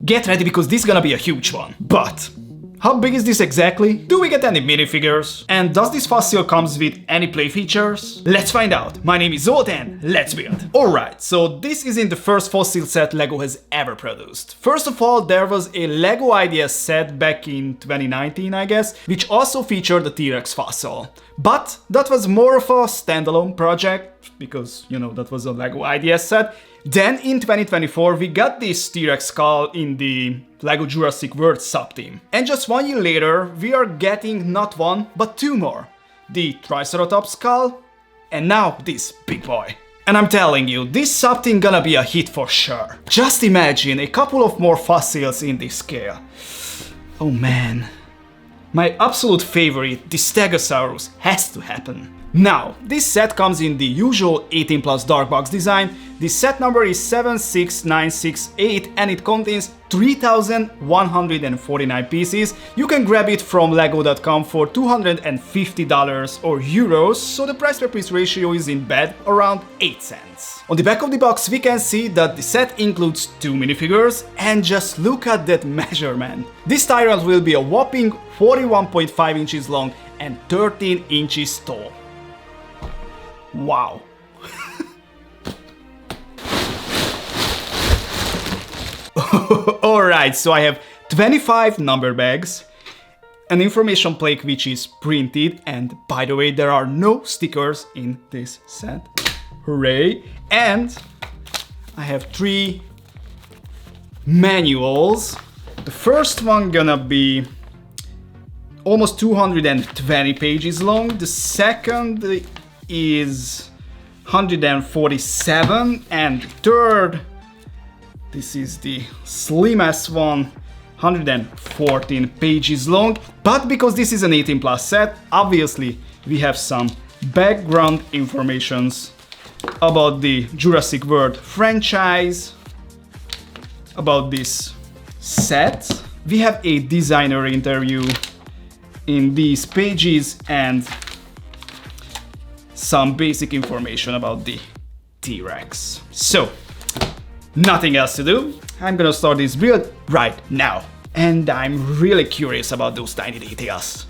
Get ready because this is gonna be a huge one. But how big is this exactly? Do we get any minifigures? And does this fossil comes with any play features? Let's find out. My name is Zolt and let's build. Alright, so this isn't the first fossil set LEGO has ever produced. First of all, there was a LEGO Ideas set back in 2019, I guess, which also featured the T-Rex fossil. But that was more of a standalone project, because, you know, that was a LEGO Ideas set. Then in 2024 we got this T-Rex skull in the LEGO Jurassic World sub-team. And just 1 year later we are getting not one but two more. The Triceratops skull and now this big boy. And I'm telling you, this sub-team gonna be a hit for sure. Just imagine a couple of more fossils in this scale. Oh man. My absolute favorite, the Stegosaurus, has to happen. Now, this set comes in the usual 18+ dark box design. The set number is 76968 and it contains 3,149 pieces. You can grab it from lego.com for $250 or euros, so the price per piece ratio is in bed around 8 cents. On the back of the box we can see that the set includes 2 minifigures, and just look at that measurement. This tyrant will be a whopping 41.5 inches long and 13 inches tall. Wow. Alright, so I have 25 number bags, an information plaque which is printed, and by the way there are no stickers in this set. Hooray! And I have 3 manuals. The first one gonna be almost 220 pages long. The second is 147, and the third, this is the slimmest one, 114 pages long. But because this is an 18+ set, obviously we have some background informations about the Jurassic World franchise, about this set. We have a designer interview in these pages and some basic information about the T-Rex. So, nothing else to do. I'm gonna start this build right now. And I'm really curious about those tiny details.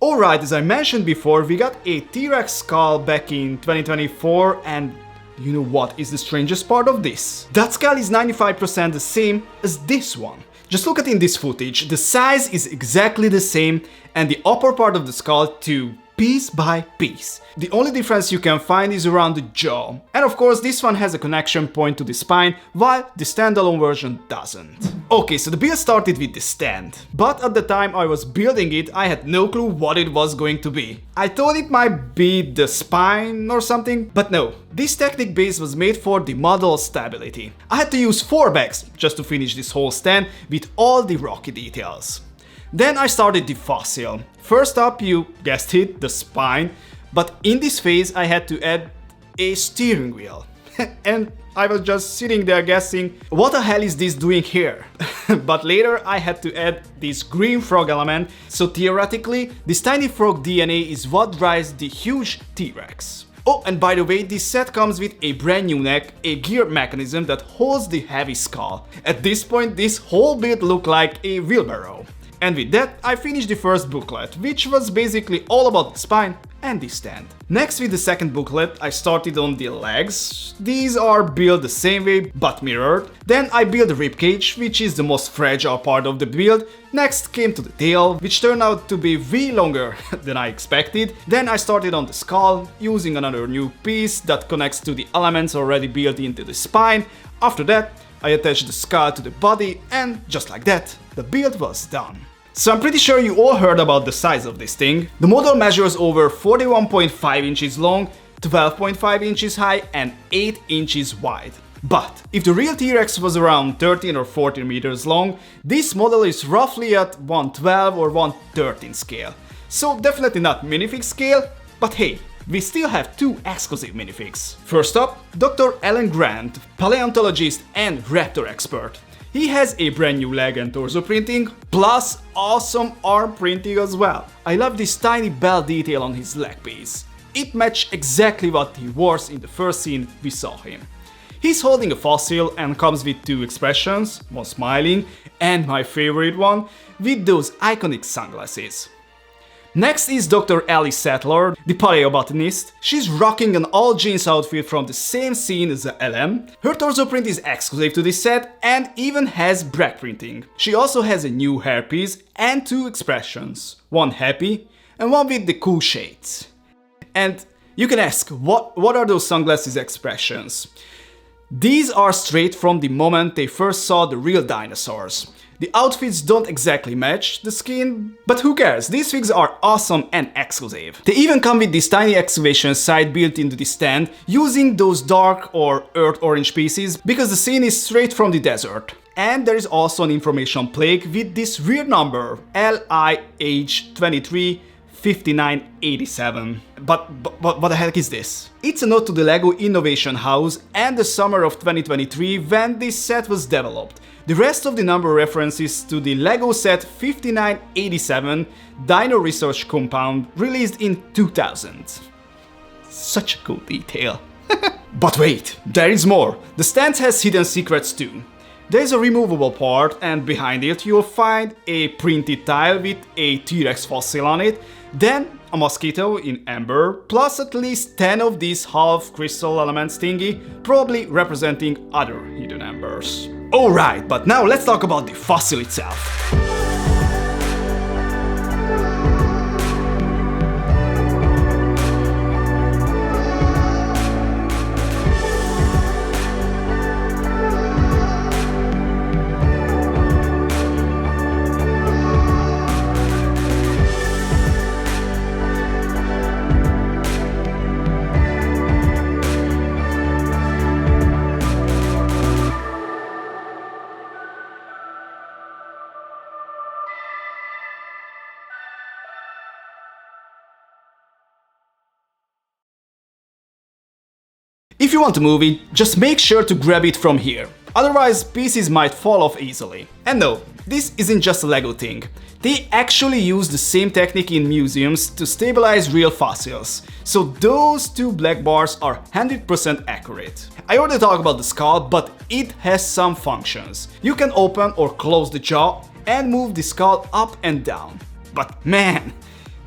Alright, as I mentioned before, we got a T-Rex skull back in 2024, and you know what is the strangest part of this? That skull is 95% the same as this one. Just look at in this footage, the size is exactly the same, and the upper part of the skull, to piece by piece. The only difference you can find is around the jaw. And of course this one has a connection point to the spine, while the standalone version doesn't. Okay, so the build started with the stand. But at the time I was building it, I had no clue what it was going to be. I thought it might be the spine or something, but no. This Technic base was made for the model stability. I had to use 4 bags just to finish this whole stand with all the rocky details. Then I started the fossil. First up, you guessed it, the spine, but in this phase I had to add a steering wheel. And I was just sitting there guessing, what the hell is this doing here? But later I had to add this green frog element, so theoretically this tiny frog DNA is what drives the huge T-Rex. Oh, and by the way, this set comes with a brand new neck, a gear mechanism that holds the heavy skull. At this point, this whole build looked like a wheelbarrow. And with that, I finished the first booklet, which was basically all about the spine and the stand. Next, with the second booklet, I started on the legs. These are built the same way, but mirrored. Then I built the ribcage, which is the most fragile part of the build. Next came to the tail, which turned out to be way longer than I expected. Then I started on the skull, using another new piece that connects to the elements already built into the spine. After that, I attached the skull to the body, and just like that, the build was done. So I'm pretty sure you all heard about the size of this thing. The model measures over 41.5 inches long, 12.5 inches high and 8 inches wide. But if the real T-Rex was around 13 or 14 meters long, this model is roughly at 112 or 113 scale. So definitely not minifig scale, but hey, we still have 2 exclusive minifigs. First up, Dr. Alan Grant, paleontologist and raptor expert. He has a brand new leg and torso printing, plus awesome arm printing as well. I love this tiny bell detail on his leg piece. It matched exactly what he wore in the first scene we saw him. He's holding a fossil and comes with 2 expressions, one smiling and my favorite one, with those iconic sunglasses. Next is Dr. Ellie Sattler, the paleobotanist. She's rocking an all-jeans outfit from the same scene as LM. Her torso print is exclusive to this set and even has back printing. She also has a new hairpiece and 2 expressions, one happy and one with the cool shades. And you can ask, what are those sunglasses expressions? These are straight from the moment they first saw the real dinosaurs. The outfits don't exactly match the skin, but who cares, these figs are awesome and exclusive. They even come with this tiny excavation site built into the stand, using those dark or earth orange pieces, because the scene is straight from the desert. And there is also an information plaque with this weird number, LIH235987. But what the heck is this? It's a note to the LEGO Innovation House and the summer of 2023 when this set was developed. The rest of the number references to the LEGO set 5987 Dino Research Compound released in 2000. Such a cool detail. But wait, there is more. The stand has hidden secrets too. There's a removable part and behind it you'll find a printed tile with a T-Rex fossil on it, then a mosquito in amber, plus at least 10 of these half crystal elements thingy, probably representing other hidden embers. Alright, but now let's talk about the fossil itself. If you want to move it, just make sure to grab it from here, otherwise pieces might fall off easily. And no, this isn't just a LEGO thing. They actually use the same technique in museums to stabilize real fossils, so those 2 black bars are 100% accurate. I already talked about the skull, but it has some functions. You can open or close the jaw and move the skull up and down. But man,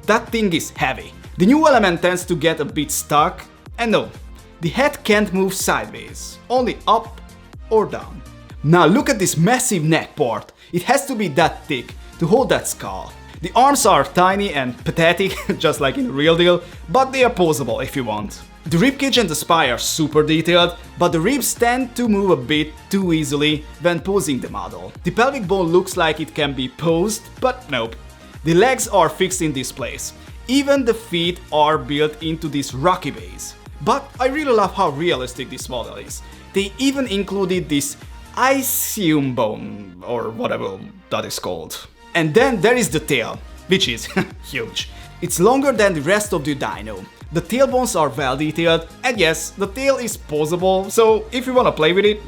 that thing is heavy. The new element tends to get a bit stuck, and no, the head can't move sideways, only up or down. Now look at this massive neck part. It has to be that thick to hold that skull. The arms are tiny and pathetic, just like in the real deal, but they are posable if you want. The ribcage and the spine are super detailed, but the ribs tend to move a bit too easily when posing the model. The pelvic bone looks like it can be posed, but nope. The legs are fixed in this place. Even the feet are built into this rocky base. But I really love how realistic this model is. They even included this ischium bone, or whatever that is called. And then there is the tail, which is huge. It's longer than the rest of the dino. The tail bones are well detailed, and yes, the tail is posable, so if you wanna play with it,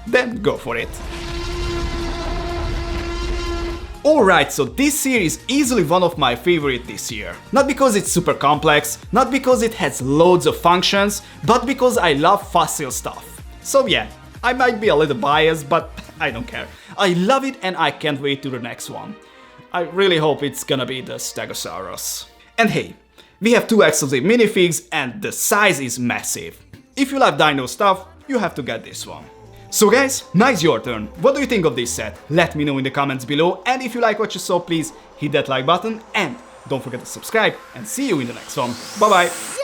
then go for it. Alright, so this series is easily one of my favorite this year. Not because it's super complex, not because it has loads of functions, but because I love fossil stuff. So yeah, I might be a little biased, but I don't care. I love it and I can't wait to the next one. I really hope it's gonna be the Stegosaurus. And hey, we have 2 exclusive minifigs and the size is massive. If you love dino stuff, you have to get this one. So guys, now it's your turn. What do you think of this set? Let me know in the comments below, and if you like what you saw, please hit that like button and don't forget to subscribe, and see you in the next one. Bye bye!